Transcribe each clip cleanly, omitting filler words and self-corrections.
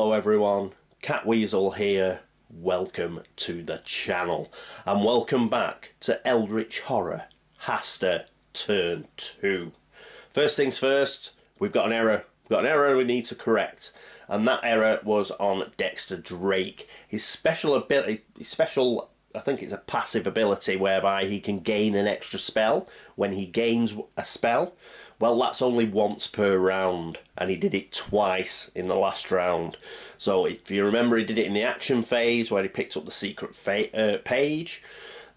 Hello everyone, Catweazle here, welcome to the channel, and welcome back to Eldritch Horror, Hastur Turn 2. First things first, we've got an error we need to correct, and that error was on Dexter Drake. His special ability, I think it's a passive ability whereby he can gain an extra spell when he gains a spell. Well, that's only once per round, and he did it twice in the last round. So if you remember, he did it in the action phase where he picked up the secret page.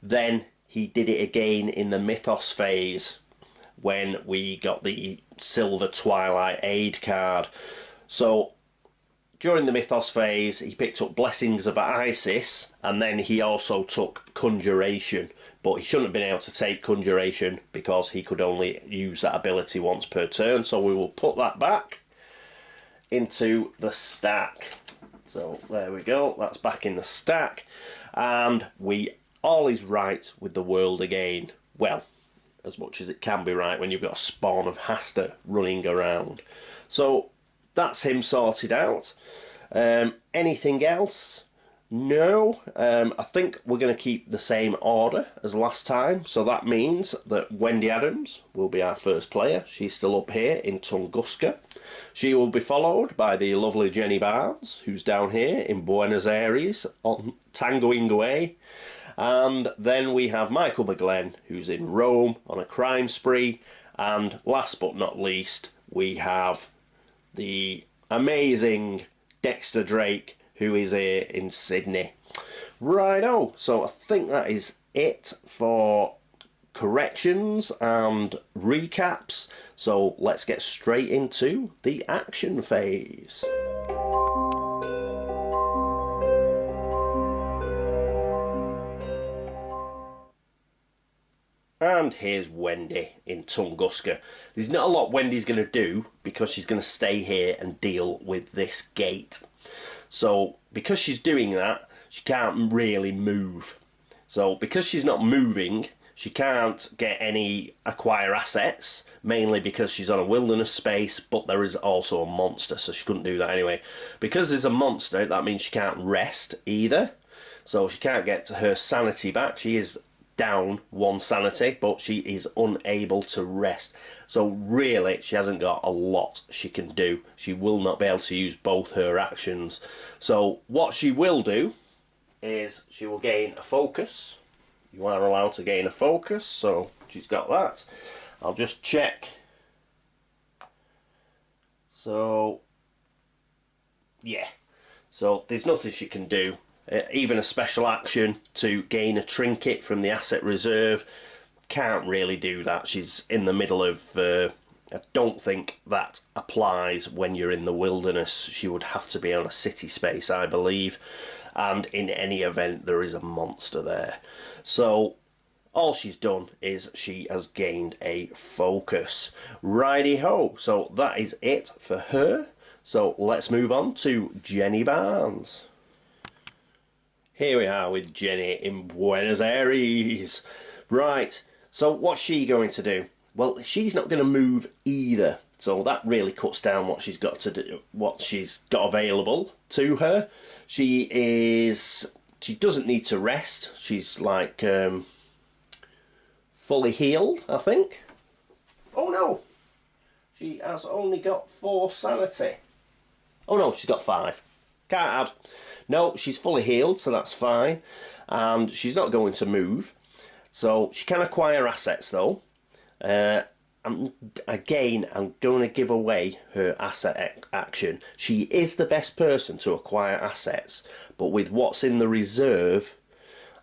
Then he did it again in the mythos phase when we got the silver twilight aid card. So during the mythos phase, he picked up Blessings of Isis, and then he also took Conjuration. But he shouldn't have been able to take Conjuration because he could only use that ability once per turn. So we will put that back into the stack. So there we go, that's back in the stack. And all is right with the world again. Well, as much as it can be right when you've got a spawn of Hastur running around. So that's him sorted out. Anything else? No. I think we're going to keep the same order as last time. So that means that Wendy Adams will be our first player. She's still up here in Tunguska. She will be followed by the lovely Jenny Barnes, who's down here in Buenos Aires on tangoing away. And then we have Michael McGlen, who's in Rome on a crime spree. And last but not least, we have the amazing Dexter Drake, who is here in Sydney. Righto, so I think that is it for corrections and recaps. So let's get straight into the action phase. And here's Wendy in Tunguska. There's not a lot Wendy's going to do because she's going to stay here and deal with this gate. So because she's doing that, she can't really move. So because she's not moving, she can't get any acquire assets, mainly because she's on a wilderness space, but there is also a monster, so she couldn't do that anyway. Because there's a monster, that means she can't rest either. So she can't get her sanity back. She is down 1 sanity, but she is unable to rest. So really, she hasn't got a lot she can do. She will not be able to use both her actions. So what she will do is she will gain a focus. You are allowed to gain a focus, so she's got that. I'll just check. So yeah, so there's nothing she can do. Even a special action to gain a trinket from the asset reserve, can't really do that. She's in the middle of I don't think that applies when you're in the wilderness. She would have to be on a city space, I believe, and in any event there is a monster there. So all she's done is she has gained a focus. Righty ho, so that is it for her. So let's move on to Jenny Barnes. Here we are with Jenny in Buenos Aires. Right, so what's she going to do? Well, she's not going to move either. So that really cuts down what she's got to do, what she's got available to her. She doesn't need to rest. She's like fully healed, I think. Oh no, she has only got 4 sanity. Oh no, she's got 5. Can't add. No, she's fully healed, so that's fine. And she's not going to move. So she can acquire assets though. Again, I'm going to give away her asset action. She is the best person to acquire assets, but with what's in the reserve,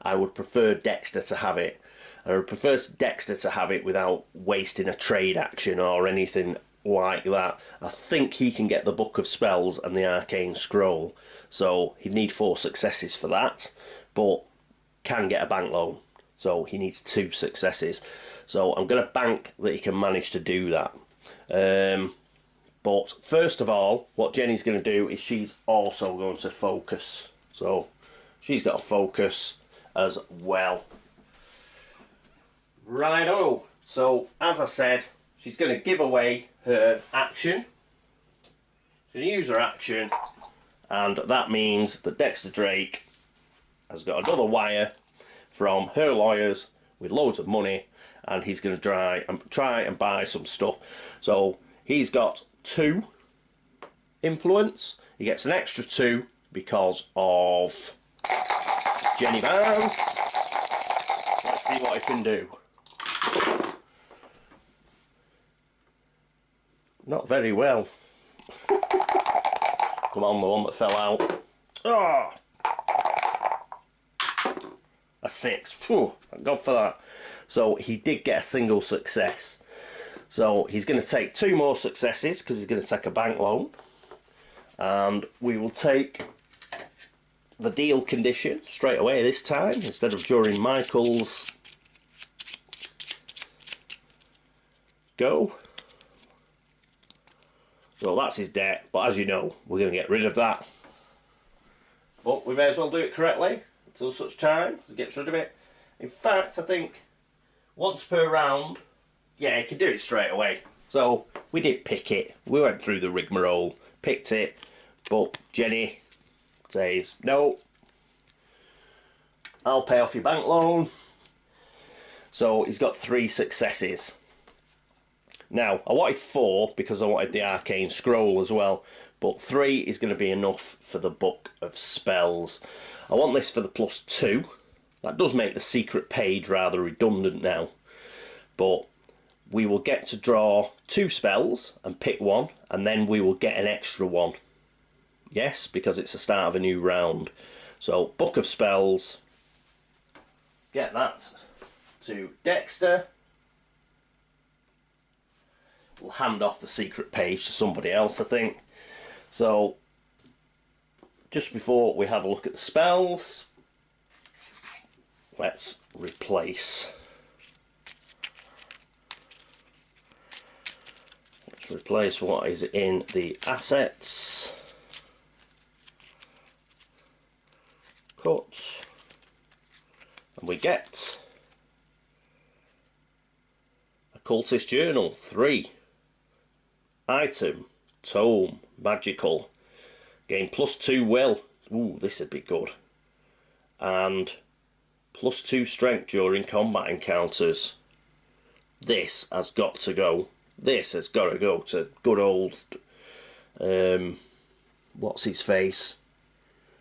I would prefer Dexter to have it. I would prefer Dexter to have it without wasting a trade action or anything like that. I think he can get the Book of Spells and the Arcane Scroll, so he'd need 4 successes for that, but can get a bank loan, so he needs 2 successes. So I'm going to bank that he can manage to do that. But first of all, what Jenny's going to do is she's also going to focus. So she's got a focus as well. Righto. So as I said, she's going to give away her action. She's going to use her action And that means that Dexter Drake has got another wire from her lawyers with loads of money, and he's going to try and buy some stuff. So he's got 2 influence. He gets an extra 2 because of Jenny Barnes. Let's see what he can do. Not very well. Come on, the one that fell out. Oh! A 6. Phew, thank God for that. So he did get a single success. So he's going to take 2 more successes because he's going to take a bank loan. And we will take the deal condition straight away this time instead of during Michael's go. So that's his debt, but as you know, we're going to get rid of that. But we may as well do it correctly until such time as he gets rid of it. In fact, I think once per round, yeah, he can do it straight away. So we did pick it. We went through the rigmarole, picked it, but Jenny says, no, I'll pay off your bank loan. So he's got 3 successes. Now, I wanted 4 because I wanted the arcane scroll as well, but 3 is going to be enough for the book of spells. I want this for the +2. That does make the secret page rather redundant now, but we will get to draw 2 spells and pick one, and then we will get an extra one. Yes, because it's the start of a new round. So, book of spells, get that to Dexter. We'll hand off the secret page to somebody else, I think. So, just before we have a look at the spells, let's replace. Let's replace what is in the assets. Cut. And we get a cultist journal, 3. Item, tome, magical. Gain +2 will. Ooh, this would be good. And +2 strength during combat encounters. This has got to go. This has got to go to good old, what's his face?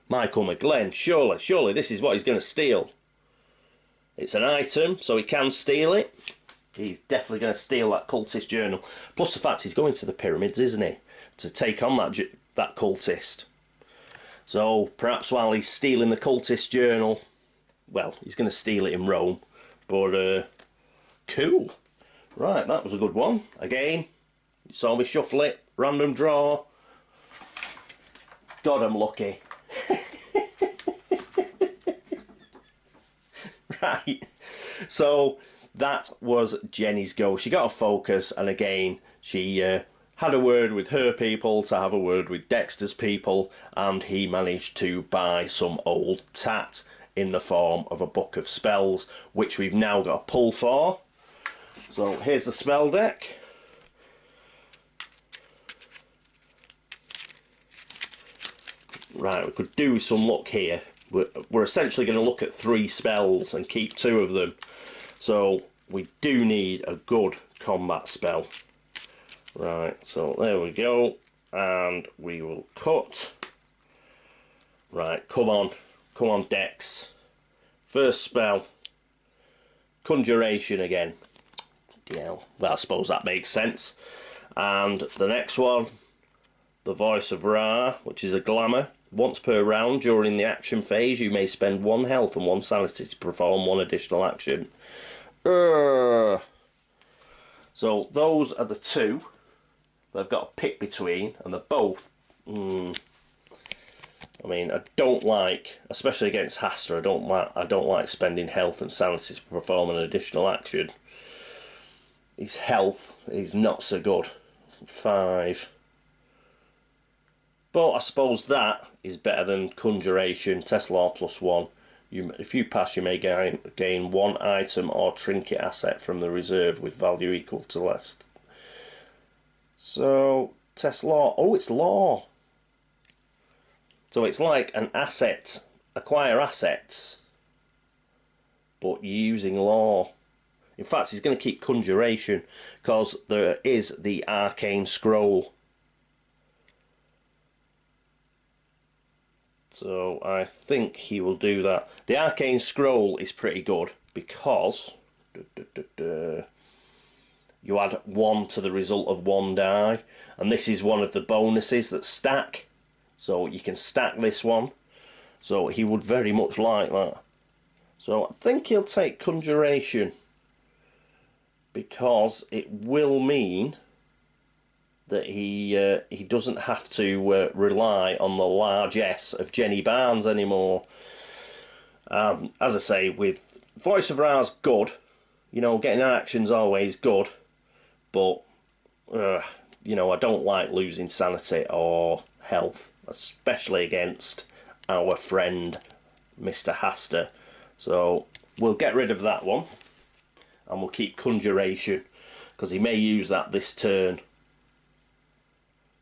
Michael McGlen. Surely this is what he's going to steal. It's an item, so he can steal it. He's definitely going to steal that cultist journal. Plus the fact he's going to the pyramids, isn't he? To take on that cultist. So perhaps while he's stealing the cultist journal, well, he's going to steal it in Rome. But, cool. Right, that was a good one. Again, you saw me shuffle it. Random draw. God, I'm lucky. Right. So that was Jenny's go. She got a focus, and again, she had a word with her people to have a word with Dexter's people, and he managed to buy some old tat in the form of a book of spells, which we've now got a pull for. So here's the spell deck. Right, we could do some luck here. We're essentially going to look at 3 spells and keep 2 of them. So we do need a good combat spell. Right, so there we go. And we will cut. Right, come on. Come on, Dex. First spell. Conjuration again. Yeah, well, I suppose that makes sense. And the next one, the Voice of Ra, which is a glamour. Once per round during the action phase, you may spend 1 health and 1 sanity to perform 1 additional action. So those are the 2 that I've got to pick between, and they're both. I mean, I don't like, especially against Hastur. I don't like spending health and sanity to perform an additional action. His health is not so good. 5. But I suppose that is better than Conjuration, Test Law +1. If you pass, you may gain 1 item or trinket asset from the reserve with value equal to less. So, Test Law. Oh, it's Law. So it's like an asset, acquire assets, but using law. In fact, he's going to keep conjuration because there is the arcane scroll. So I think he will do that. The arcane scroll is pretty good because you add 1 to the result of 1 die, and this is one of the bonuses that stack. So you can stack this one. So he would very much like that. So I think he'll take conjuration because it will mean that he doesn't have to rely on the largesse of Jenny Barnes anymore. As I say, with Voice of Ra's good, you know, getting action's always good, but you know, I don't like losing sanity or health, especially against our friend Mr. Hastur. So we'll get rid of that one, and we'll keep conjuration because he may use that this turn.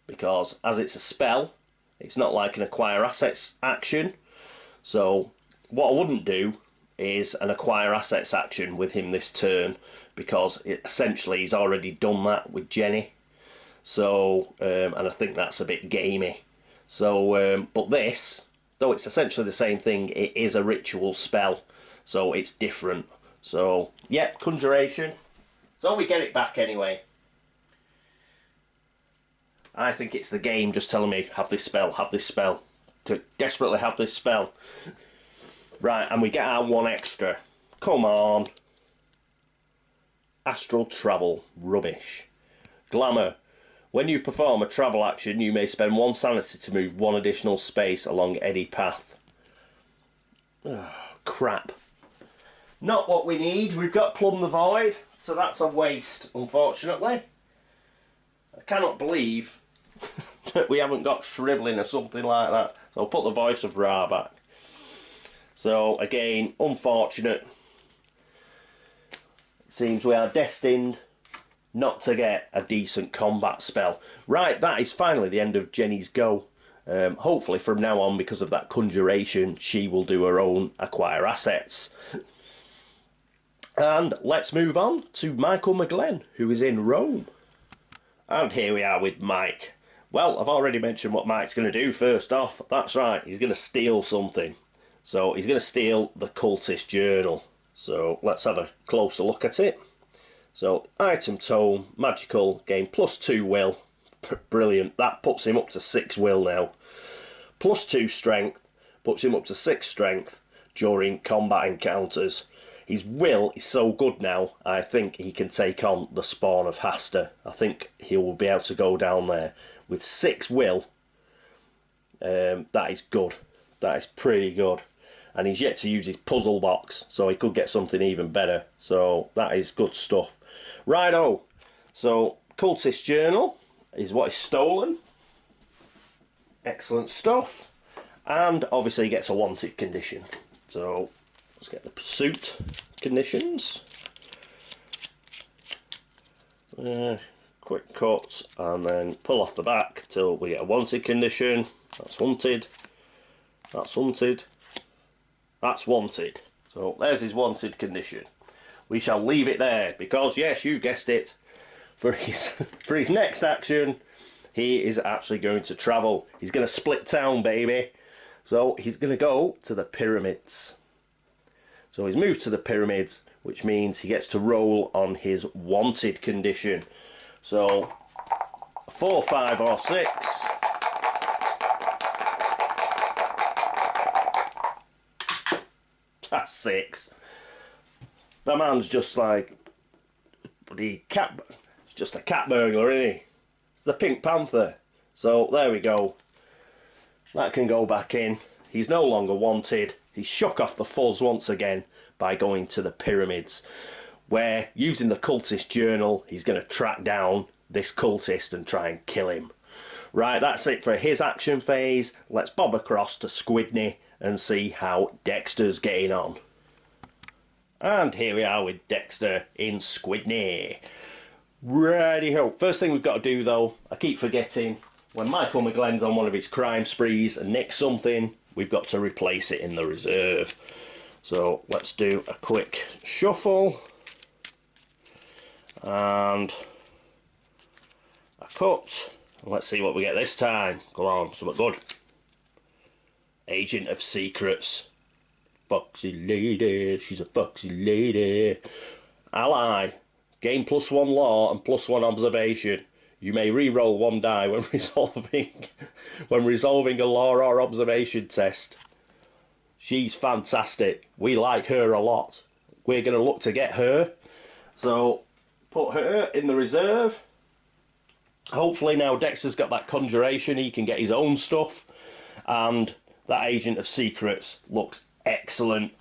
Because as it's a spell, it's not like an acquire assets action. So what I wouldn't do is an acquire assets action with him this turn, because essentially he's already done that with Jenny. So and I think that's a bit gamey. So but this, though it's essentially the same thing, it is a ritual spell, so it's different. So yeah, conjuration. So we get it back anyway. I think it's the game just telling me, have this spell, to desperately have this spell. Right, and we get our 1 extra. Come on. Astral travel, rubbish. Glamour. When you perform a travel action, you may spend 1 sanity to move 1 additional space along any path. Oh, crap. Not what we need. We've got Plumb the Void, so that's a waste, unfortunately. I cannot believe that we haven't got Shriveling or something like that. So I'll put the Voice of Ra back. So again, unfortunate. It seems we are destined not to get a decent combat spell. Right, that is finally the end of Jenny's go. Hopefully from now on, because of that conjuration, she will do her own acquire assets. And let's move on to Michael McGlen, who is in Rome. And here we are with Mike. Well, I've already mentioned what Mike's going to do first off. That's right, he's going to steal something. So he's going to steal the Cultist Journal. So let's have a closer look at it. So item tome, magical, gain +2 will. Brilliant. That puts him up to 6 will now. +2 strength, puts him up to 6 strength during combat encounters. His will is so good now, I think he can take on the spawn of Hastur. I think he will be able to go down there. With 6 will, that is good. That is pretty good. And he's yet to use his puzzle box, so he could get something even better. So that is good stuff. Righto. So Cultist Journal is what is stolen. Excellent stuff. And obviously he gets a wanted condition. So let's get the pursuit conditions. Quick cut and then pull off the back till we get a wanted condition. That's wanted. That's wanted. That's wanted. So there's his wanted condition. We shall leave it there because, yes, you guessed it, for his next action, he is actually going to travel. He's going to split town, baby. So he's going to go to the pyramids. So he's moved to the pyramids, which means he gets to roll on his wanted condition. So 4, 5 or 6. That's 6. That man's just like bloody cat. It's just a cat burglar, isn't he? It's the Pink Panther. So there we go. That can go back in. He's no longer wanted. He's shook off the fuzz once again by going to the pyramids, where, using the Cultist Journal, he's going to track down this cultist and try and kill him. Right, that's it for his action phase. Let's bob across to Squidney and see how Dexter's getting on. And here we are with Dexter in Squidney. Righty-ho. First thing we've got to do, though, I keep forgetting, when Michael McGlen's on one of his crime sprees and nicks something, we've got to replace it in the reserve. So let's do a quick shuffle and a cut. Let's see what we get this time. Come on, something good. Agent of Secrets. Foxy lady, she's a foxy lady. Ally. Gain +1 law and +1 observation. You may re-roll 1 die when resolving a law or observation test. She's fantastic. We like her a lot. We're going to look to get her. So put her in the reserve. Hopefully now Dexter's got that conjuration, he can get his own stuff. And that Agent of Secrets looks excellent.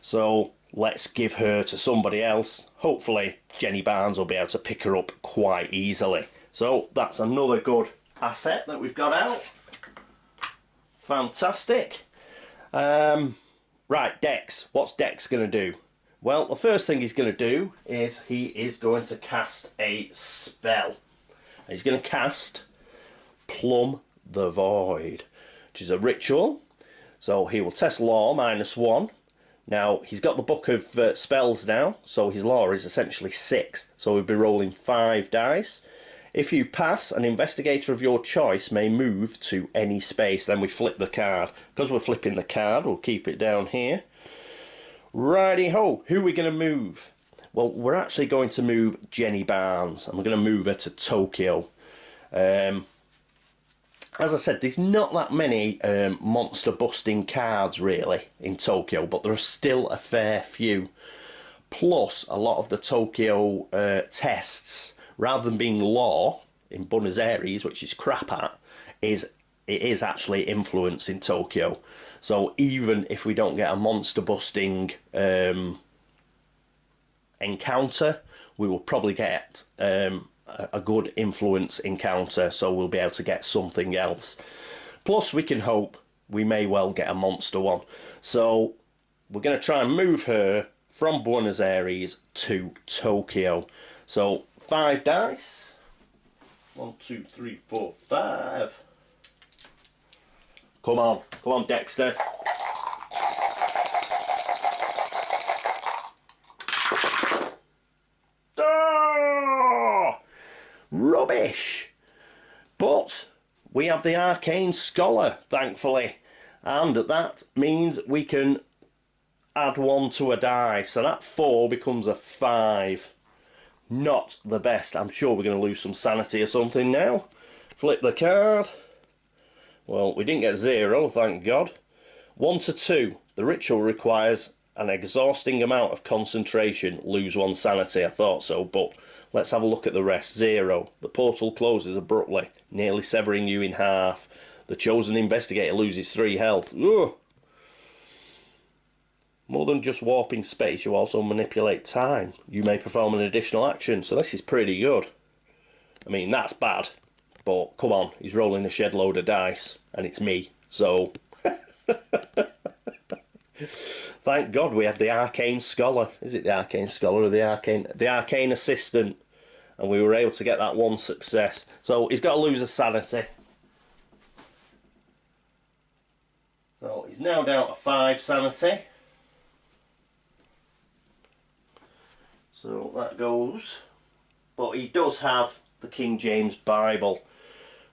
So let's give her to somebody else. Hopefully Jenny Barnes will be able to pick her up quite easily. So that's another good asset that we've got out. Fantastic. Right, Dex. What's Dex going to do? Well, the first thing he's going to do is he is going to cast a spell. He's going to cast Plumb the Void, which is a ritual. So he will test law -1. Now, he's got the book of spells now, so his law is essentially 6. So we'll be rolling 5 dice. If you pass, an investigator of your choice may move to any space. Then we flip the card. Because we're flipping the card, we'll keep it down here. Righty-ho, who are we going to move? Well, we're actually going to move Jenny Barnes, and we're going to move her to Tokyo. As I said, there's not that many monster-busting cards, really, in Tokyo, but there are still a fair few. Plus, a lot of the Tokyo tests, rather than being law in Buenos Aires, which is crap at, it is actually influence in Tokyo. So even if we don't get a monster-busting encounter, we will probably get a good influence encounter, so we'll be able to get something else. Plus, we can hope we may well get a monster one. So we're going to try and move her from Buenos Aires to Tokyo. So 5 dice. 1, 2, 3, 4, 5. Come on, Dexter. Oh, rubbish. But we have the Arcane Scholar, thankfully, and that means we can add 1 to a die. So that 4 becomes a 5. Not the best. I'm sure we're going to lose some sanity or something now. Flip the card. Well, we didn't get 0, thank God. 1 to 2. The ritual requires an exhausting amount of concentration. Lose 1 sanity. I thought so, but let's have a look at the rest. 0. The portal closes abruptly, nearly severing you in half. The chosen investigator loses 3 health. Ugh. More than just warping space, you also manipulate time. You may perform an additional action, so this is pretty good. I mean, that's bad, but come on, he's rolling a shed load of dice, and it's me, so... Thank God we had the Arcane Scholar. Is it the Arcane Scholar or the Arcane Assistant? And we were able to get that 1 success. So he's got to lose a sanity. So he's now down to 5 sanity. So that goes. But he does have the King James Bible.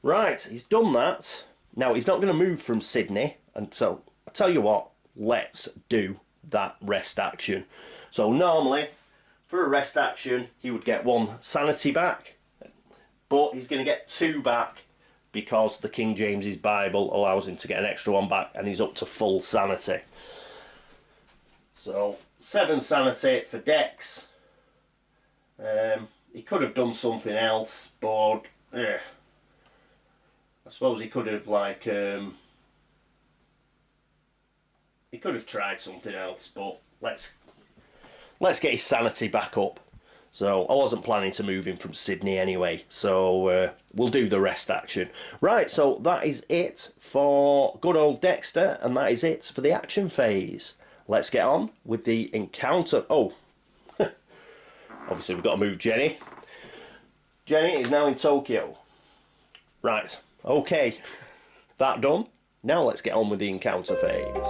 Right, he's done that. Now, he's not going to move from Sydney. And so, I tell you what, let's do that rest action. So normally, for a rest action, he would get 1 sanity back. But he's going to get 2 back because the King James's Bible allows him to get an extra 1 back, and he's up to full sanity. So, 7 sanity for Dex. He could have done something else, but I suppose he could have he could have tried something else. But let's get his sanity back up. So I wasn't planning to move him from Sydney anyway, so we'll do the rest action. Right, so that is it for good old Dexter, and that is it for the action phase. Let's get on with the encounter. Oh, obviously we've got to move Jenny. Jenny is now in Tokyo. Right, Okay, that done. Now let's get on with the encounter phase.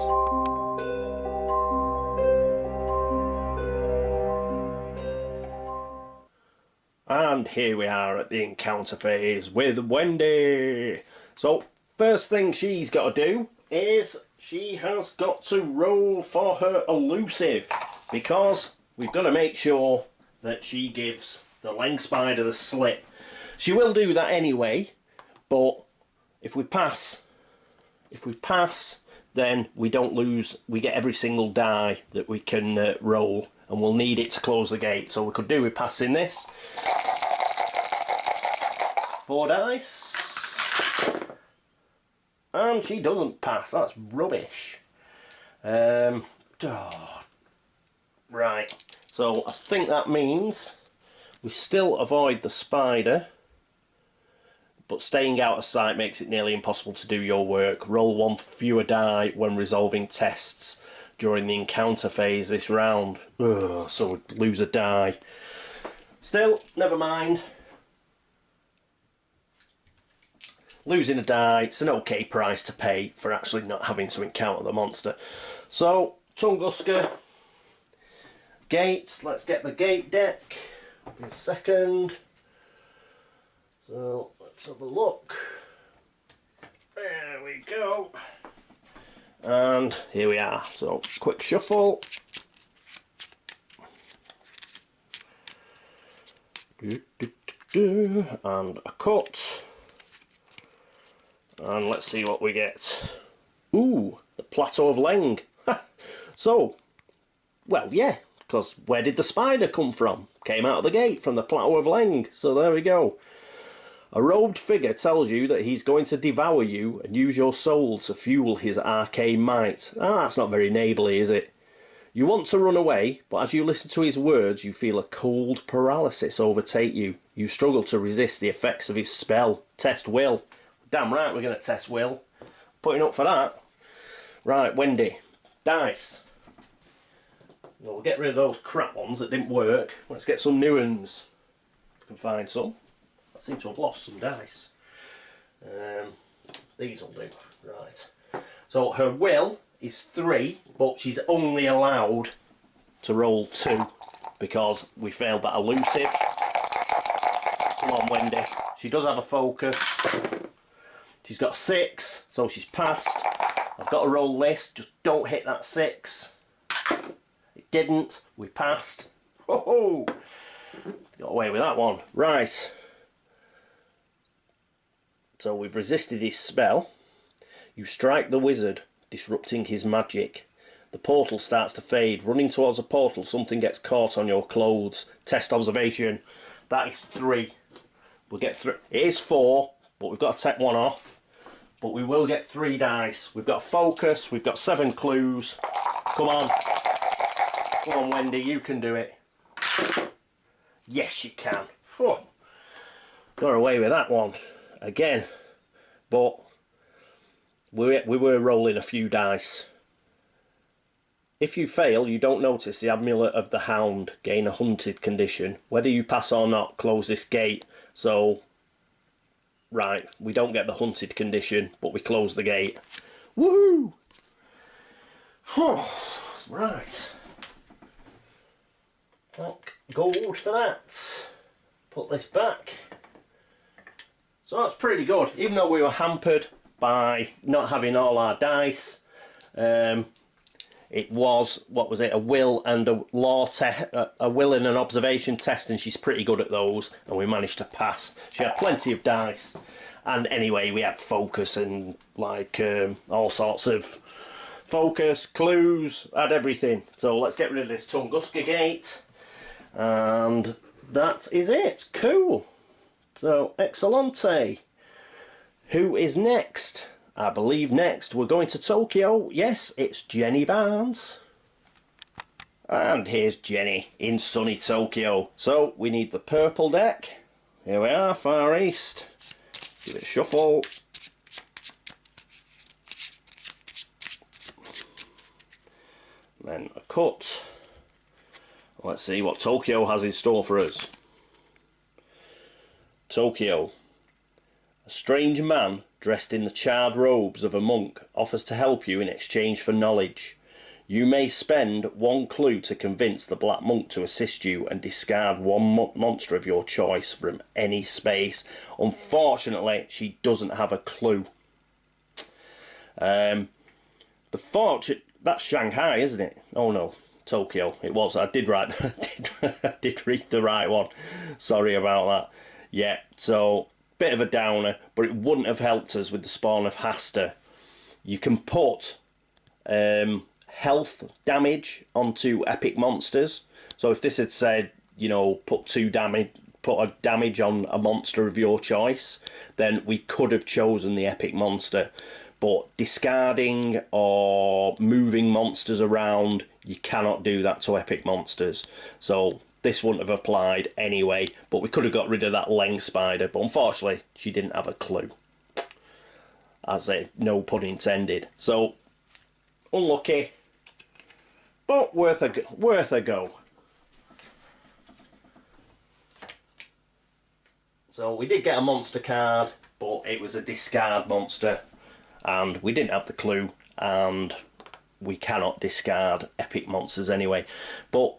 And here we are at the encounter phase with Wendy. So, first thing she's got to do is she has got to roll for her elusive, because we've got to make sure that she gives the Leng Spider the slip. She will do that anyway, but if we pass, then we don't lose. We get every single die that we can roll, and we'll need it to close the gate. So we could do with passing this. 4 dice. And she doesn't pass. That's rubbish. Right. So I think that means we still avoid the spider, but staying out of sight makes it nearly impossible to do your work. Roll 1 fewer die when resolving tests during the encounter phase this round. Ugh, so we lose a die. Still, never mind. Losing a die, it's an okay price to pay for actually not having to encounter the monster. So, Tunguska, gates, let's get the gate deck in a second. So, let's have a look. There we go. And here we are. So, quick shuffle. And a cut. And let's see what we get. Ooh, the Plateau of Leng. So, well, yeah, because where did the spider come from? Came out of the gate from the Plateau of Leng. So there we go. A robed figure tells you that he's going to devour you and use your soul to fuel his arcane might. Ah, that's not very neighbourly, is it? You want to run away, but as you listen to his words, you feel a cold paralysis overtake you. You struggle to resist the effects of his spell. Test will. Damn right we're going to test will. Putting up for that. Right, Wendy. Dice. Well, we'll get rid of those crap ones that didn't work. Let's get some new ones. If I can find some. I seem to have lost some dice. These will do. Right. So her will is 3, but she's only allowed to roll 2 because we failed that elusive. Come on, Wendy. She does have a focus. She's got 6, so she's passed. I've got to roll this, just don't hit that 6. It didn't, we passed. Ho-ho! Got away with that one. Right. So we've resisted his spell. You strike the wizard, disrupting his magic. The portal starts to fade. Running towards the portal, something gets caught on your clothes. Test observation. That is 3. We'll get 3. It is 4, but we've got to take 1 off. But we will get 3 dice. We've got focus, we've got 7 clues. Come on. Come on, Wendy, you can do it. Yes, you can. Oh, got away with that one. Again. But we were rolling a few dice. If you fail, you don't notice the Amulet of the Hound. Gain a hunted condition. Whether you pass or not, close this gate. So... right, we don't get the hunted condition, but we close the gate. Woohoo! Right. Thank gold for that. Put this back. So that's pretty good. Even though we were hampered by not having all our dice, it was, what was it, a will and a law test, a will and an observation test, and she's pretty good at those, and we managed to pass. She had plenty of dice, and anyway, we had focus and like all sorts of focus, clues, had everything. So let's get rid of this Tunguska gate, and that is it. Cool. So, excellente. Who is next? I believe next we're going to Tokyo. Yes, it's Jenny Barnes. And here's Jenny in sunny Tokyo. So we need the purple deck. Here we are, Far East. Give it a shuffle. Then a cut. Let's see what Tokyo has in store for us. Tokyo. A strange man, dressed in the charred robes of a monk, offers to help you in exchange for knowledge. You may spend one clue to convince the black monk to assist you and discard one monster of your choice from any space. Unfortunately, she doesn't have a clue. The fortune... That's Shanghai, isn't it? Oh no, Tokyo. It was. I did write... I did read the right one. Sorry about that. Yeah, so... bit of a downer, but it wouldn't have helped us with the spawn of Hastur. You can put health damage onto epic monsters. So if this had said, you know, put a damage on a monster of your choice, then we could have chosen the epic monster. But discarding or moving monsters around, you cannot do that to epic monsters. So this wouldn't have applied anyway, but we could have got rid of that Leng spider, but unfortunately she didn't have a clue. As a no pun intended. So unlucky, but worth a go. So we did get a monster card, but it was a discard monster, and we didn't have the clue, and we cannot discard epic monsters anyway. But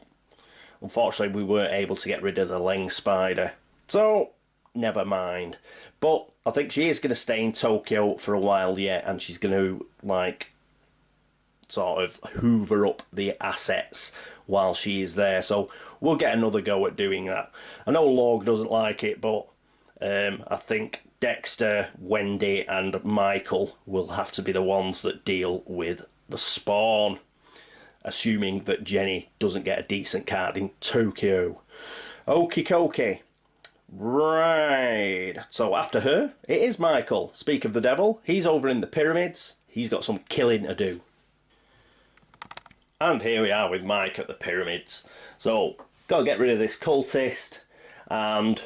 unfortunately, we weren't able to get rid of the Leng spider. So, never mind. But I think she is going to stay in Tokyo for a while yet, and she's going to, like, sort of hoover up the assets while she is there. So, we'll get another go at doing that. I know Log doesn't like it, but I think Dexter, Wendy, and Michael will have to be the ones that deal with the spawn. Assuming that Jenny doesn't get a decent card in Tokyo. Okie dokie. Right. So after her, it is Michael. Speak of the devil, he's over in the pyramids. He's got some killing to do. And here we are with Mike at the pyramids. So, got to get rid of this cultist. And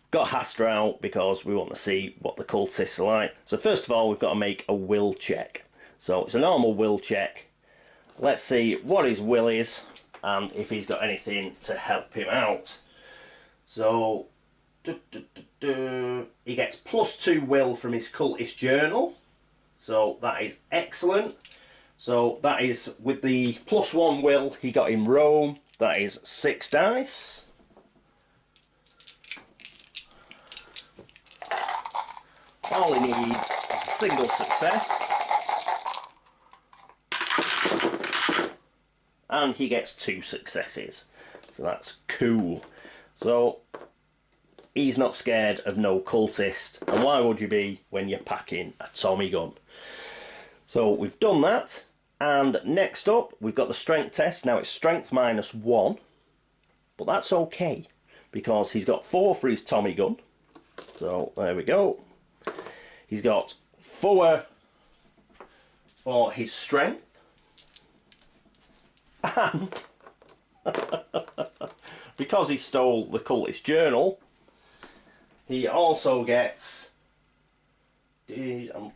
got Hastur out because we want to see what the cultists are like. So first of all, we've got to make a will check. So it's a normal will check. Let's see what his will is and if he's got anything to help him out. So, he gets +2 will from his cultist journal. So that is excellent. So that is with the +1 will he got in Rome. That is 6 dice. All he needs is a single success. And he gets 2 successes. So that's cool. So he's not scared of no cultist. And why would you be when you're packing a Tommy gun? So we've done that. And next up, we've got the strength test. Now it's strength -1. But that's okay, because he's got 4 for his Tommy gun. So there we go. He's got 4 for his strength. And because he stole the cultist journal, he also gets... don't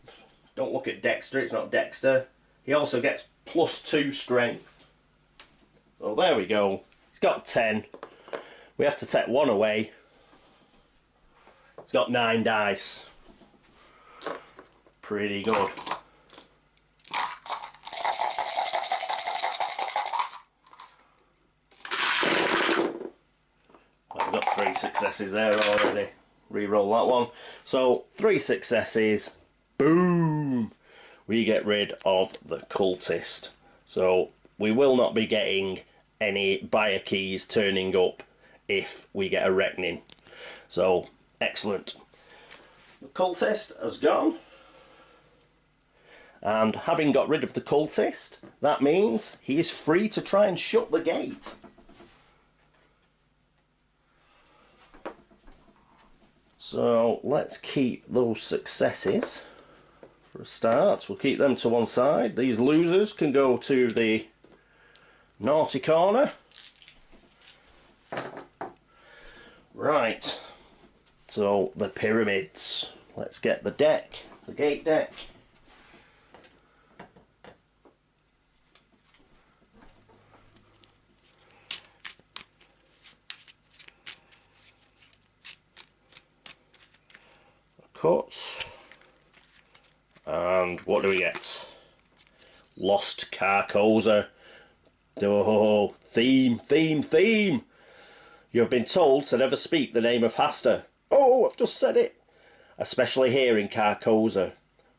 look at Dexter, it's not Dexter. He also gets +2 strength. So there we go. He's got 10. We have to take 1 away. He's got 9 dice. Pretty good. I've got 3 successes there already. Reroll that one. So 3 successes. Boom! We get rid of the cultist. So we will not be getting any buyer keys turning up if we get a reckoning. So excellent. The cultist has gone. And having got rid of the cultist, that means he is free to try and shut the gate. So let's keep those successes for a start. We'll keep them to one side. These losers can go to the naughty corner. Right, so the pyramids. Let's get the deck, the gate deck. cut. And what do we get? Lost Carcosa. Oh, theme. You have been told to never speak the name of Hastur. Oh, I've just said it. Especially here in Carcosa.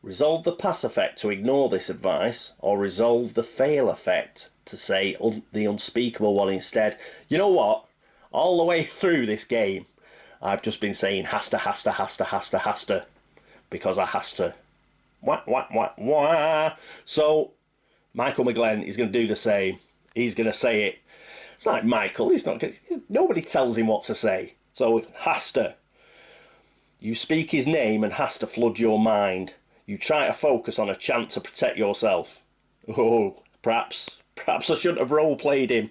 Resolve the pass effect to ignore this advice, or resolve the fail effect to say the unspeakable one instead. You know what? All the way through this game, I've just been saying Hastur, Hastur, Hastur, Hastur, Hastur, because I has to. Wah, wah, wah, wah. So, Michael McGlen is going to do the same. He's going to say it. It's like Michael, he's not going to, nobody tells him what to say. So, Hastur. You speak his name and has to flood your mind. You try to focus on a chant to protect yourself. Oh, perhaps I shouldn't have role-played him.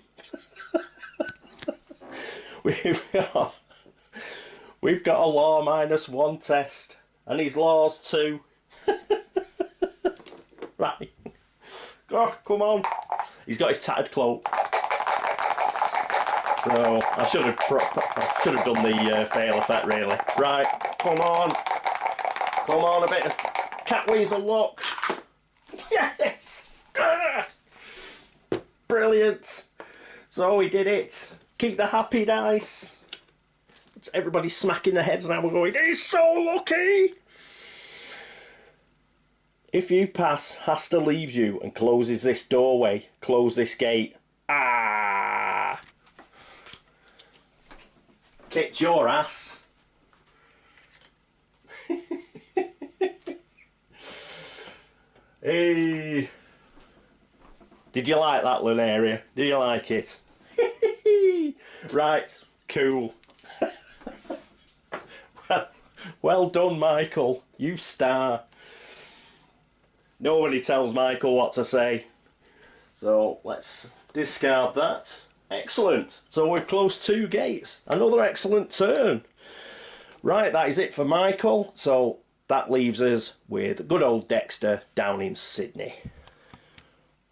We've got a law -1 test, and he's laws 2. Right. Oh, come on. He's got his tattered cloak. So I should have done the fail effect really. Right, come on, a bit of Catweazle luck. Yes, brilliant. So we did it. Keep the happy dice. Everybody's smacking their heads now. We're going, he's so lucky. If you pass, Hastur leaves you and closes this doorway. Close this gate. Ah! Kicked your ass. Hey. Did you like that, Lunaria? Did you like it? Right, cool. Well done, Michael. You star. Nobody tells Michael what to say. So let's discard that. Excellent. So we're close 2 gates. Another excellent turn. Right, that is it for Michael. So that leaves us with good old Dexter down in Sydney.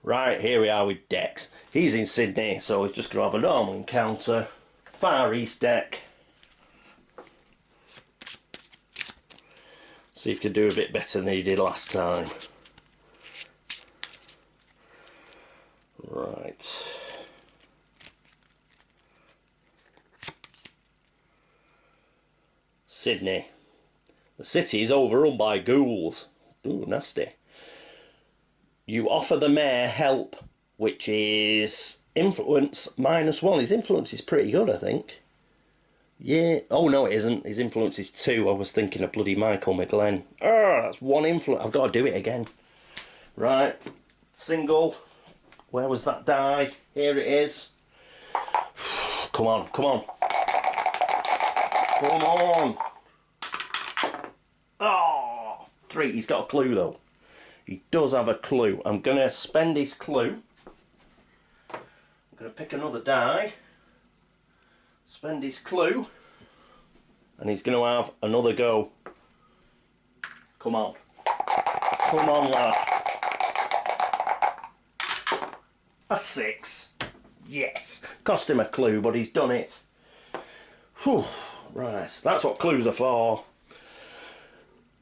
Right, here we are with Dex. He's in Sydney, so he's just going to have a normal encounter. Far East deck. See if he can do a bit better than he did last time. Right. Sydney. The city is overrun by ghouls. Ooh, nasty. You offer the mayor help, which is influence -1. His influence is pretty good, I think. Yeah. Oh, no, it isn't. His influence is 2. I was thinking of bloody Michael McGlen. Ah, that's 1 influence. I've got to do it again. Right. Single. Where was that die? Here it is. Come on, come on. Come on. Oh, 3. He's got a clue, though. He does have a clue. I'm going to spend his clue. I'm going to pick another die. Spend his clue. And he's going to have another go. Come on. Come on, lad. A 6. Yes. Cost him a clue, but he's done it. Whew. Right. That's what clues are for.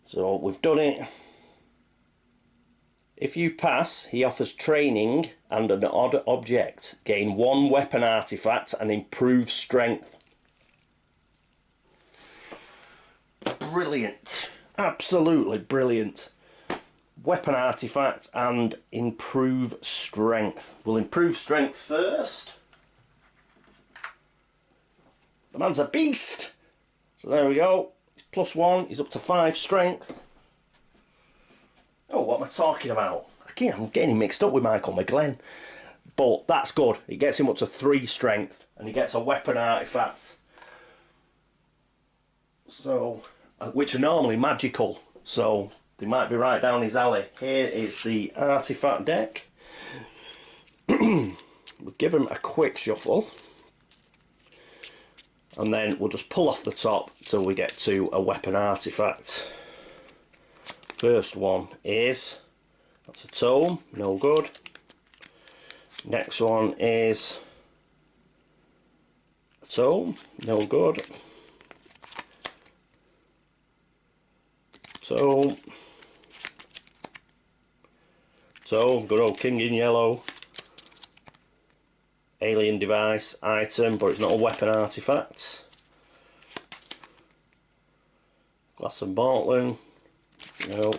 So we've done it. If you pass, he offers training and an odd object. Gain 1 weapon artifact and improve strength. Brilliant. Absolutely brilliant. Weapon artifact and improve strength. We'll improve strength first. The man's a beast. So there we go. He's +1. He's up to 5 strength. Oh, what am I talking about? Again, I'm getting mixed up with Michael McGlen. But that's good. It gets him up to 3 strength. And he gets a weapon artifact. So, which are normally magical. So, they might be right down his alley. Here is the artifact deck. We'll give him a quick shuffle. And then we'll just pull off the top till we get to a weapon artifact. First one is, that's a tome, no good. Next one is a tome, no good. So good old king in yellow. Alien device, item, but it's not a weapon artifact. Glass and Bartlen. No.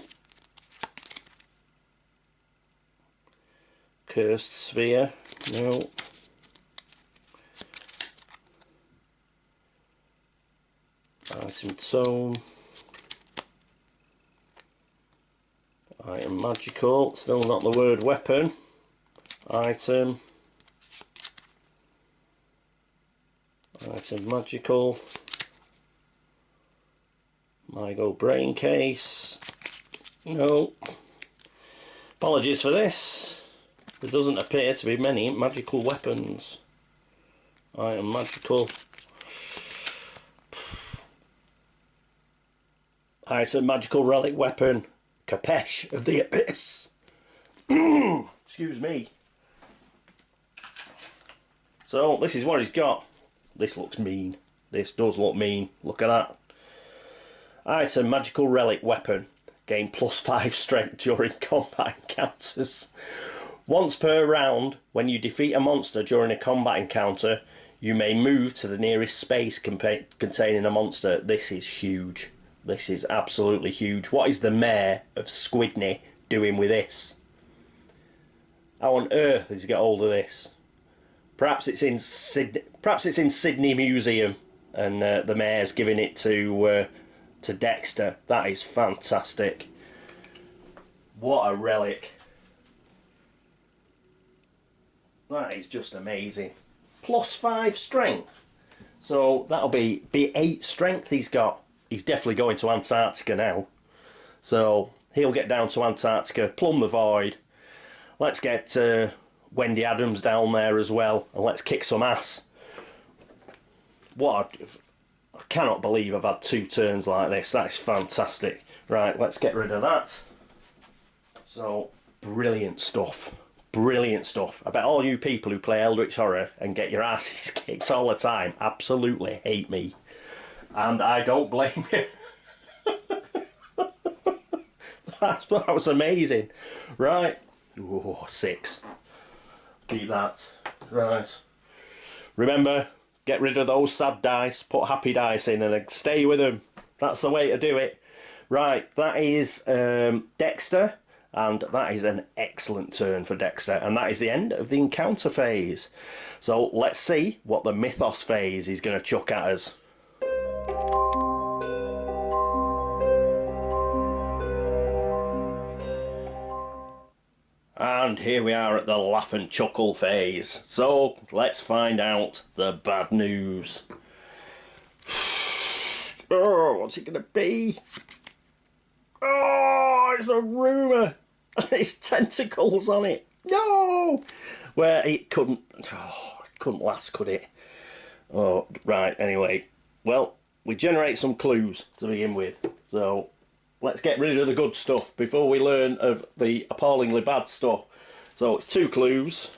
Cursed sphere. No. Item tome. Item magical. Still not the word weapon. Item. Item magical. Mygo brain case. No. Apologies for this. There doesn't appear to be many magical weapons. Item magical. Item magical relic weapon. Kapesh of the Abyss. Excuse me. So this is what he's got. This looks mean. This does look mean. Look at that. Item magical relic weapon. Gain +5 strength during combat encounters. Once per round, when you defeat a monster during a combat encounter, you may move to the nearest space containing a monster. This is huge. This is absolutely huge. What is the mayor of Squidney doing with this? How on earth does he get hold of this? Perhaps it's in Sydney Museum, and the mayor's giving it to Dexter. That is fantastic. What a relic. That is just amazing. +5 strength. So that'll be 8 strength he's got. He's definitely going to Antarctica now. So he'll get down to Antarctica, plumb the void. Let's get Wendy Adams down there as well, and let's kick some ass. I cannot believe I've had 2 turns like this. That is fantastic. Right, let's get rid of that. So, brilliant stuff. Brilliant stuff. I bet all you people who play Eldritch Horror and get your asses kicked all the time absolutely hate me. And I don't blame you. That was amazing. Right. Ooh, 6. Keep that. Right. Remember, get rid of those sad dice, put happy dice in, and then stay with them. That's the way to do it. Right, that is Dexter, and that is an excellent turn for Dexter, and that is the end of the encounter phase. So let's see what the Mythos phase is going to chuck at us. And here we are at the laugh and chuckle phase. So let's find out the bad news. Oh, what's it going to be? Oh, it's a rumour. It's tentacles on it. No! Where it couldn't last, could it? Oh, right, anyway. Well, we generate some clues to begin with. So let's get rid of the good stuff before we learn of the appallingly bad stuff. So it's 2 clues.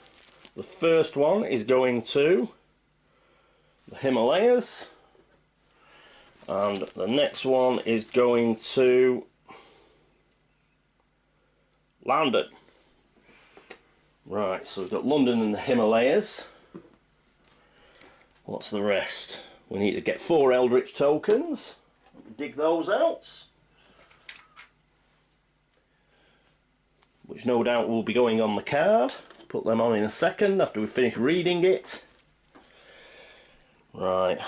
The first one is going to the Himalayas, and the next one is going to London. Right, so we've got London and the Himalayas. What's the rest? We need to get 4 Eldritch tokens. Dig those out, which no doubt will be going on the card. Put them on in a second after we finish reading it. Right.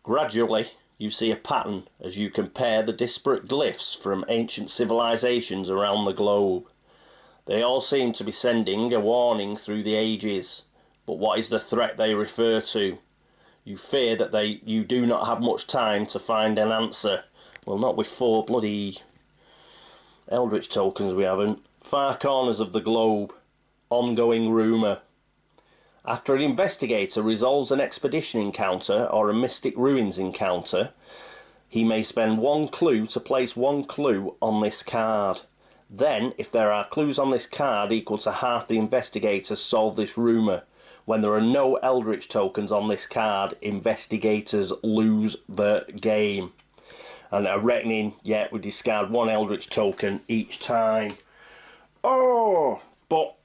Gradually, you see a pattern as you compare the disparate glyphs from ancient civilizations around the globe. They all seem to be sending a warning through the ages, but what is the threat they refer to? You fear that you do not have much time to find an answer. Well, not with 4 bloody Eldritch tokens we haven't. Far corners of the globe. Ongoing rumour. After an investigator resolves an expedition encounter or a mystic ruins encounter, he may spend 1 clue to place 1 clue on this card. Then, if there are clues on this card equal to half the investigators solve this rumour. When there are no Eldritch tokens on this card, investigators lose the game. And a reckoning, yeah, we discard 1 Eldritch token each time. Oh, but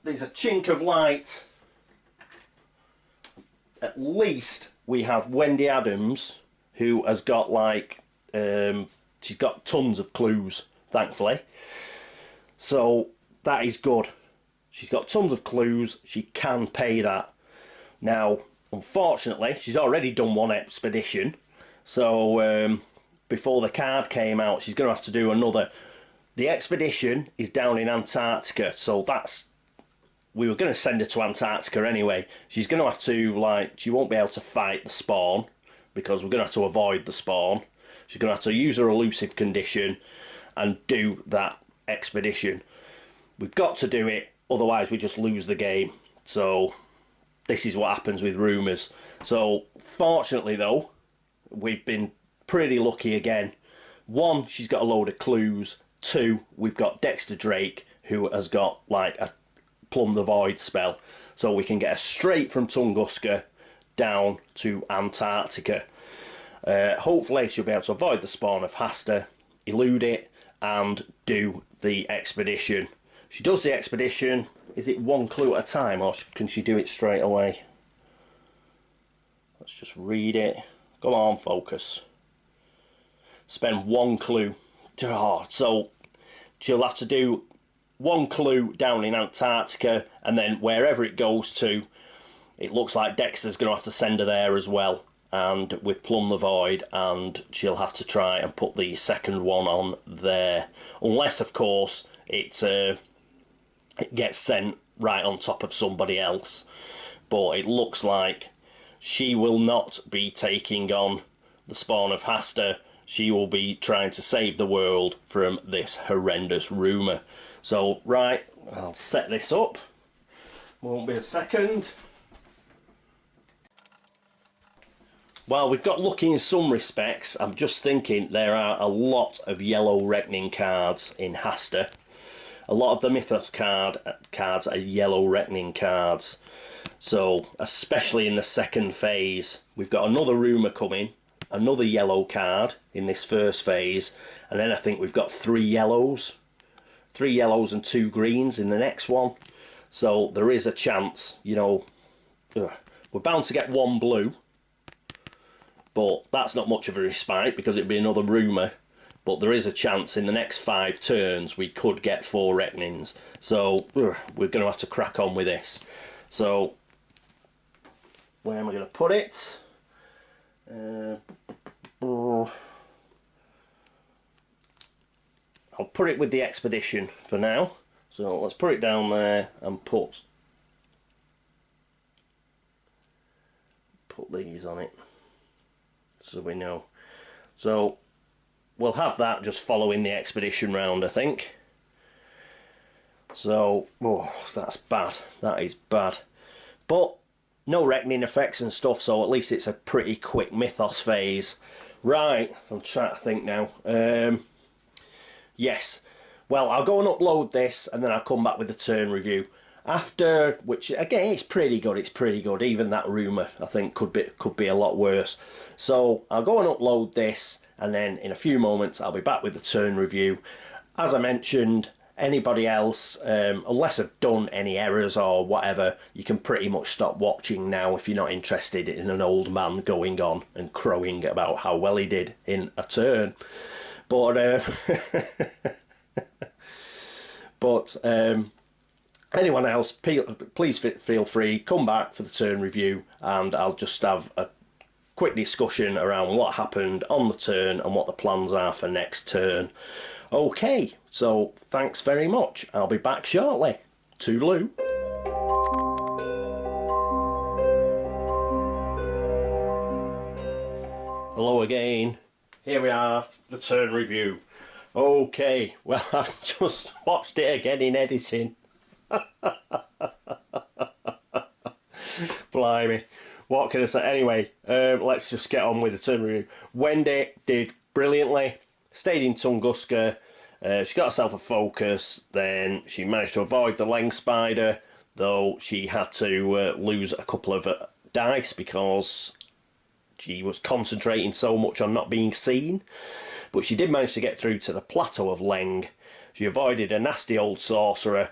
there's a chink of light. At least we have Wendy Adams, who has got like, she's got tons of clues, thankfully. So that is good. She's got tons of clues. She can pay that. Now, unfortunately, she's already done 1 expedition. So before the card came out, she's going to have to do another. The expedition is down in Antarctica. So that's... We were going to send her to Antarctica anyway. She's going to have to, like... She won't be able to fight the spawn, because we're going to have to avoid the spawn. She's going to have to use her elusive condition and do that expedition. We've got to do it, otherwise we just lose the game. So this is what happens with rumours. So fortunately though, we've been pretty lucky again. 1, she's got a load of clues. 2, we've got Dexter Drake, who has got like a Plumb the Void spell. So we can get her straight from Tunguska down to Antarctica. Hopefully she'll be able to avoid the spawn of Hastur, elude it, and do the expedition. She does the expedition. Is it 1 clue at a time, or can she do it straight away? Let's just read it. Come on, focus. Spend 1 clue. Oh, so she'll have to do 1 clue down in Antarctica, and then wherever it goes to, it looks like Dexter's going to have to send her there as well, and with Plumb the Void, and she'll have to try and put the second one on there. Unless, of course, it gets sent right on top of somebody else. But it looks like she will not be taking on the spawn of Hastur. She will be trying to save the world from this horrendous rumour. So, right, I'll set this up. Won't be a second. Well, we've got lucky in some respects. I'm just thinking there are a lot of yellow reckoning cards in Hastur. A lot of the Mythos cards are yellow reckoning cards. So, especially in the second phase, we've got another rumour coming, another yellow card in this first phase, and then I think we've got 3 yellows. 3 yellows and 2 greens in the next one. So there is a chance, you know, we're bound to get 1 blue, but that's not much of a respite because it'd be another rumour. But there is a chance in the next 5 turns we could get 4 reckonings. So we're going to have to crack on with this. So where am I going to put it? I'll put it with the expedition for now. So let's put it down there and put these on it so we know. So we'll have that just following the expedition round, I think. So, oh, that's bad. That is bad. But no reckoning effects and stuff, so at least it's a pretty quick Mythos phase. Right, I'm trying to think now. Yes. Well, I'll go and upload this, and then I'll come back with the turn review. After, which again, it's pretty good. It's pretty good. Even that rumour, I think, could be a lot worse. So I'll go and upload this, and then in a few moments I'll be back with the turn review. As I mentioned, anybody else, unless I've done any errors or whatever, you can pretty much stop watching now if you're not interested in an old man going on and crowing about how well he did in a turn. But anyone else, please feel free, come back for the turn review, and I'll just have a quick discussion around what happened on the turn and what the plans are for next turn. Okay, so thanks very much. I'll be back shortly. Toodaloo. Hello again. Here we are, the turn review. Okay, well, I've just watched it again in editing. Blimey. What can I say? Anyway, let's just get on with the turn review. Wendy did brilliantly. Stayed in Tunguska. She got herself a focus. Then she managed to avoid the Leng Spider, though she had to lose a couple of dice because She was concentrating so much on not being seen. But she did manage to get through to the Plateau of Leng. She avoided a nasty old sorcerer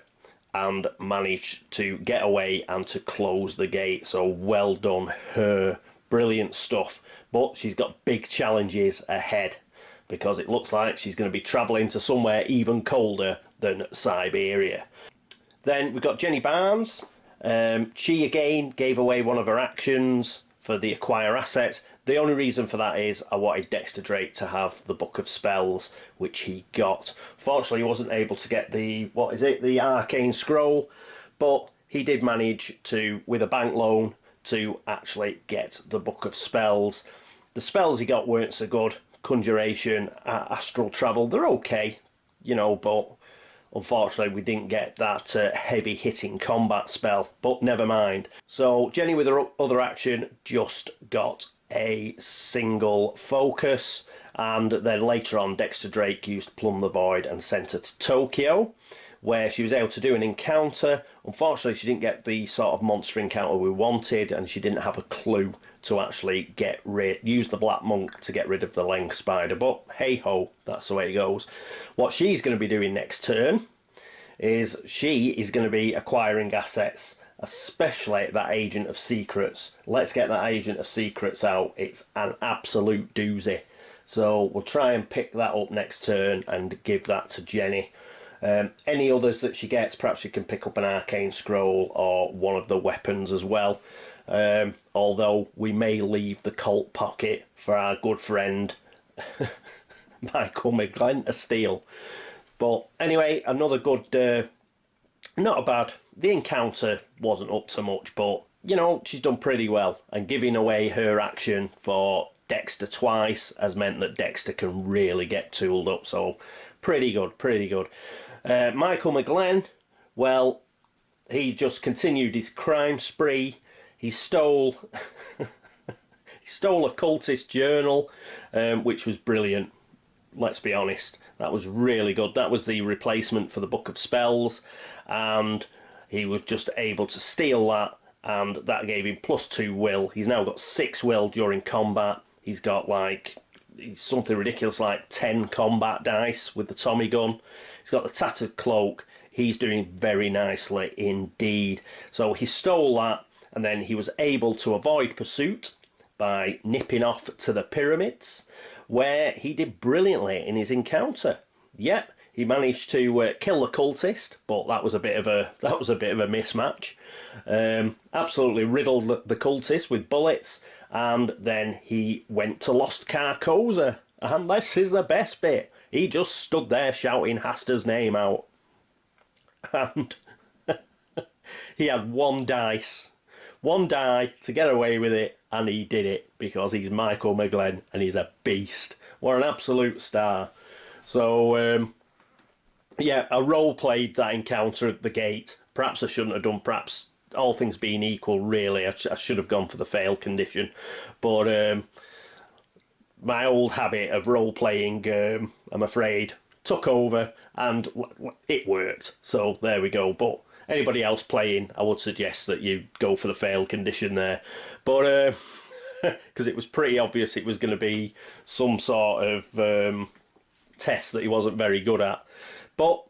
and managed to get away and to close the gate. So well done her. Brilliant stuff. But she's got big challenges ahead, because it looks like she's going to be travelling to somewhere even colder than Siberia. Then we've got Jenny Barnes. She again gave away one of her actions for the acquire assets. The only reason for that is I wanted Dexter Drake to have the Book of Spells, which he got. Fortunately, he wasn't able to get the, the Arcane Scroll, but he did manage to, with a bank loan, to actually get the Book of Spells. The spells he got weren't so good. Conjuration, Astral Travel, they're okay, you know, but unfortunately we didn't get that heavy hitting combat spell, but never mind. So Jenny with her other action just got a single focus, and then later on Dexter Drake used Plumb the Void and sent her to Tokyo, where she was able to do an encounter. Unfortunately, she didn't get the sort of monster encounter we wanted, and she didn't have a clue to actually use the Black Monk to get rid of the Leng Spider. But hey ho, that's the way it goes. What she's going to be doing next turn is she is going to be acquiring assets, especially that Agent of Secrets. Let's get that Agent of Secrets out. It's an absolute doozy. So we'll try and pick that up next turn and give that to Jenny. Any others that she gets, perhaps she can pick up an Arcane Scroll or one of the weapons as well. Although we may leave the Colt Pocket for our good friend Michael McGlen to steal. But anyway, another good, not a bad. The encounter wasn't up to much, but you know, she's done pretty well. And giving away her action for Dexter twice has meant that Dexter can really get tooled up. So pretty good, pretty good. Michael McGlen, well, he just continued his crime spree. He stole he stole a cultist journal, which was brilliant. Let's be honest, that was really good. That was the replacement for the Book of Spells, and he was just able to steal that, and that gave him +2 will. He's now got 6 will during combat. He's got something ridiculous like 10 combat dice with the Tommy gun. He's got the Tattered Cloak. He's doing very nicely indeed. So he stole that, and then he was able to avoid pursuit by nipping off to the pyramids, where he did brilliantly in his encounter. Yep, he managed to kill the cultist, but that was a bit of a mismatch. Absolutely riddled the cultist with bullets, and then he went to Lost Carcosa, and this is the best bit. He just stood there shouting Hastur's name out, and he had one die to get away with it, and he did it because he's Michael McGlen and he's a beast. What an absolute star. So yeah, I role played that encounter at the gate. Perhaps I shouldn't have done. Perhaps, all things being equal, really I should have gone for the fail condition, but my old habit of role playing, I'm afraid, took over, and it worked. So there we go. But anybody else playing, I would suggest that you go for the fail condition there. But because it was pretty obvious it was going to be some sort of test that he wasn't very good at. But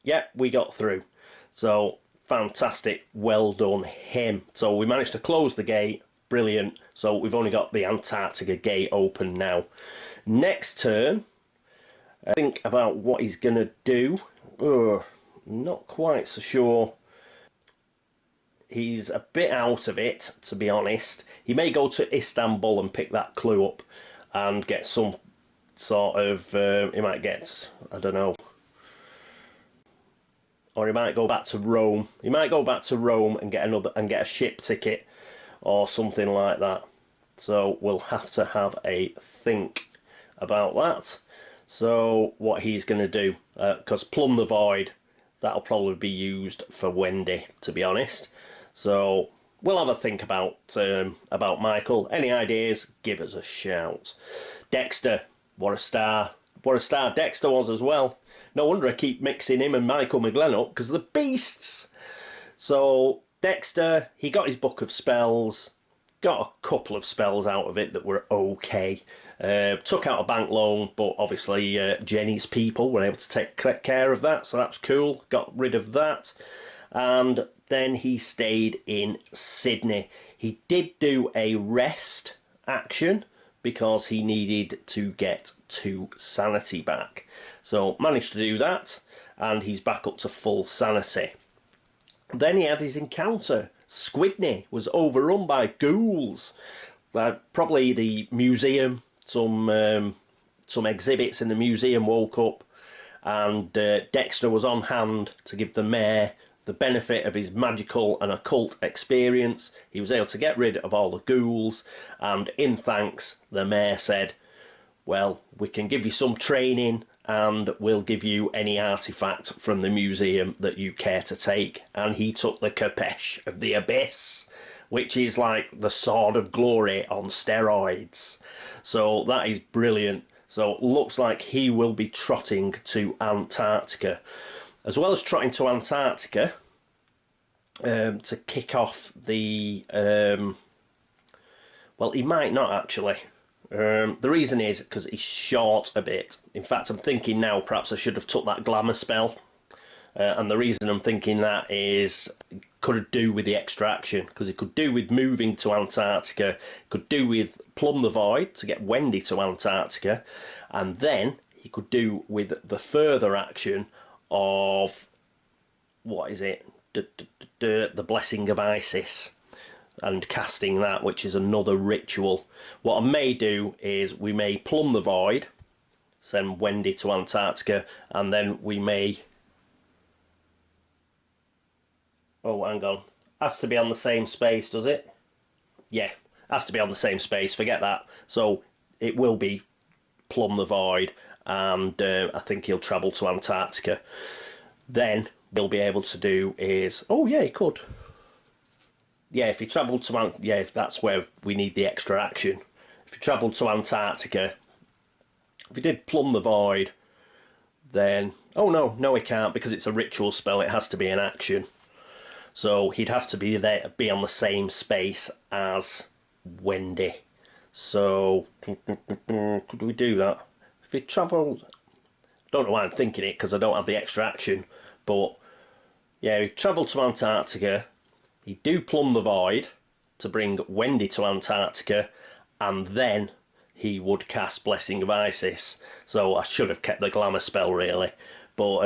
yeah, we got through. So fantastic, well done him. So we managed to close the gate. Brilliant. So we've only got the Antarctica gate open now. Next turn, think about what he's going to do. Not quite so sure. He's a bit out of it, to be honest. He may go to Istanbul and pick that clue up and get some sort of... he might get, I don't know. Or he might go back to Rome. He might go back to Rome and get a ship ticket or something like that. So we'll have to have a think about that. So what he's going to do, because Plumb the Void, that'll probably be used for Wendy, to be honest. So we'll have a think about Michael. Any ideas, give us a shout. Dexter, what a star. What a star Dexter was as well. No wonder I keep mixing him and Michael McGlen up, because the beasts. So Dexter, he got his Book of Spells. got a couple of spells out of it that were okay. Took out a bank loan, but obviously Jenny's people were able to take care of that, so that's cool. Got rid of that. And then he stayed in Sydney. He did do a rest action because he needed to get 2 sanity back. So managed to do that, and he's back up to full sanity. Then he had his encounter. Squidney was overrun by ghouls. Probably the museum, some exhibits in the museum woke up, and Dexter was on hand to give the mayor the benefit of his magical and occult experience. He was able to get rid of all the ghouls, and in thanks, the mayor said, well, we can give you some training and we'll give you any artifact from the museum that you care to take. And he took the Kapesh of the Abyss, which is like the Sword of Glory on steroids. So that is brilliant. So looks like he will be trotting to Antarctica. As well as trotting to Antarctica, to kick off the... well, he might not actually. The reason is because he's short a bit. In fact, I'm thinking now perhaps I should have took that glamour spell. And the reason I'm thinking that is could do with the extra action, because it could do with moving to Antarctica, could do with plumb the void to get Wendy to Antarctica, and then he could do with the further action of, what is it, the Blessing of Isis, and casting that, which is another ritual. What I may do is we may plumb the void, send Wendy to Antarctica, and then we may... Oh, hang on. Has to be on the same space, does it? Yeah, has to be on the same space. Forget that. So it will be plumb the void, and I think he'll travel to Antarctica. Then we'll be able to do is... Oh, yeah, he could. Yeah, if he travelled to... Yeah, that's where we need the extra action. If he travelled to Antarctica, if he did plumb the void, then... Oh, no, he can't, because it's a ritual spell. It has to be an action. So he'd have to be there, be on the same space as Wendy. So, could we do that? If he travelled... Don't know why I'm thinking it, because I don't have the extra action. But, yeah, he'd travel to Antarctica. He'd do plumb the void to bring Wendy to Antarctica. And then he would cast Blessing of Isis. So I should have kept the glamour spell, really. But,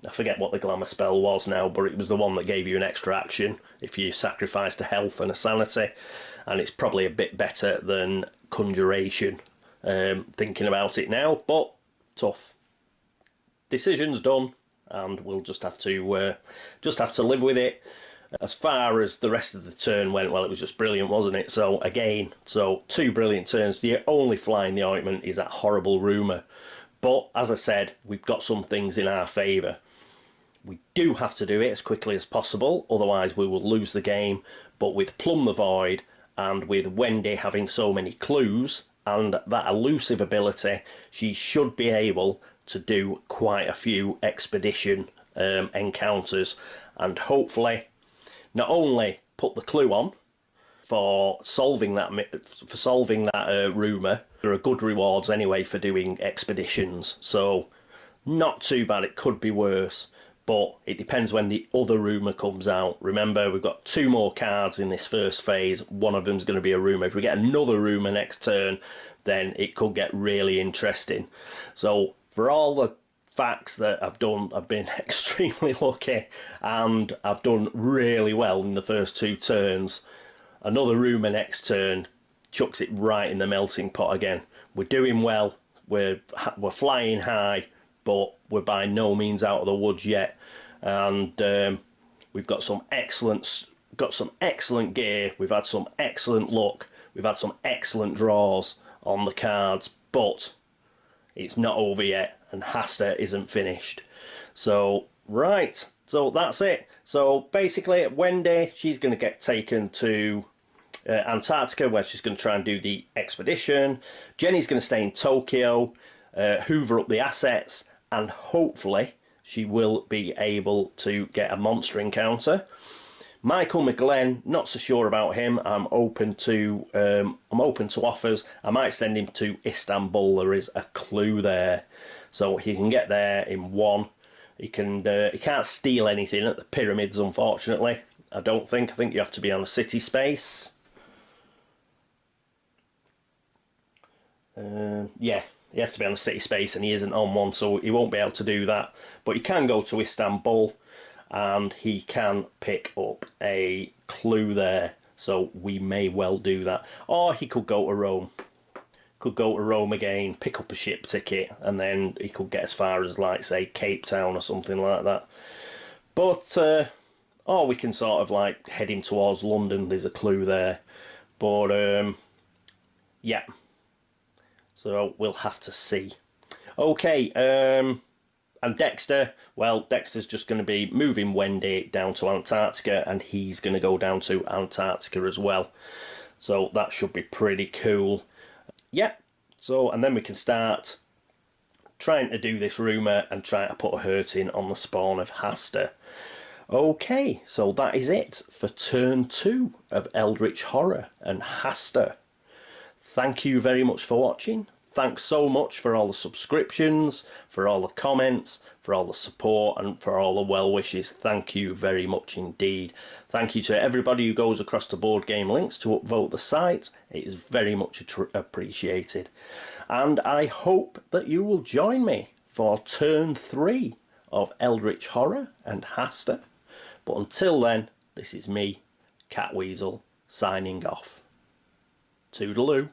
I forget what the glamour spell was now, but it was the one that gave you an extra action if you sacrificed a health and a sanity. And it's probably a bit better than Conjuration, thinking about it now, but tough. Decision's done, and we'll just have to live with it. As far as the rest of the turn went, well, it was just brilliant, wasn't it? So again, 2 brilliant turns. The only fly in the ointment is that horrible rumour. But as I said, we've got some things in our favour. We do have to do it as quickly as possible, otherwise we will lose the game. But with Plumb the Void, and with Wendy having so many clues, and that elusive ability, she should be able to do quite a few expedition encounters, and hopefully not only put the clue on for solving that rumour. There are good rewards anyway for doing expeditions, so not too bad. It could be worse, but it depends when the other rumour comes out. Remember, we've got 2 more cards in this first phase. One of them's going to be a rumour. If we get another rumour next turn, then it could get really interesting. So for all the facts that I've done, I've been extremely lucky, and I've done really well in the first 2 turns. Another rumour next turn chucks it right in the melting pot again. We're doing well, we're flying high, but we're by no means out of the woods yet. And we've got some excellent gear, we've had some excellent luck, we've had some excellent draws on the cards, but it's not over yet, and Hastur isn't finished. So, right, so that's it. So basically, Wendy, she's going to get taken to Antarctica, where she's going to try and do the expedition. Jenny's going to stay in Tokyo, hoover up the assets, and hopefully she will be able to get a monster encounter. Michael McGlen, not so sure about him. I'm open to offers. I might send him to Istanbul. There is a clue there, so he can get there in one. He can't steal anything at the pyramids, unfortunately. I don't think. I think you have to be on a city space. Yeah, he has to be on a city space, and he isn't on one, so he won't be able to do that. But he can go to Istanbul, and he can pick up a clue there, so we may well do that. Or he could go to Rome. Could go to Rome again, pick up a ship ticket, and then he could get as far as, like, say, Cape Town or something like that. But, or we can sort of, like, head him towards London. There's a clue there. But, yeah. So we'll have to see. Okay, and Dexter, well, Dexter's just going to be moving Wendy down to Antarctica, and he's going to go down to Antarctica as well. So that should be pretty cool. Yeah, so, and then we can start trying to do this rumour and try to put a hurting on the spawn of Hastur. Okay, so that is it for turn 2 of Eldritch Horror and Hastur. Thank you very much for watching. Thanks so much for all the subscriptions, for all the comments, for all the support, and for all the well wishes. Thank you very much indeed. Thank you to everybody who goes across to Board Game Links to upvote the site. It is very much appreciated. And I hope that you will join me for turn 3 of Eldritch Horror and Hastur. But until then, this is me, Catweazle, signing off. Toodaloo.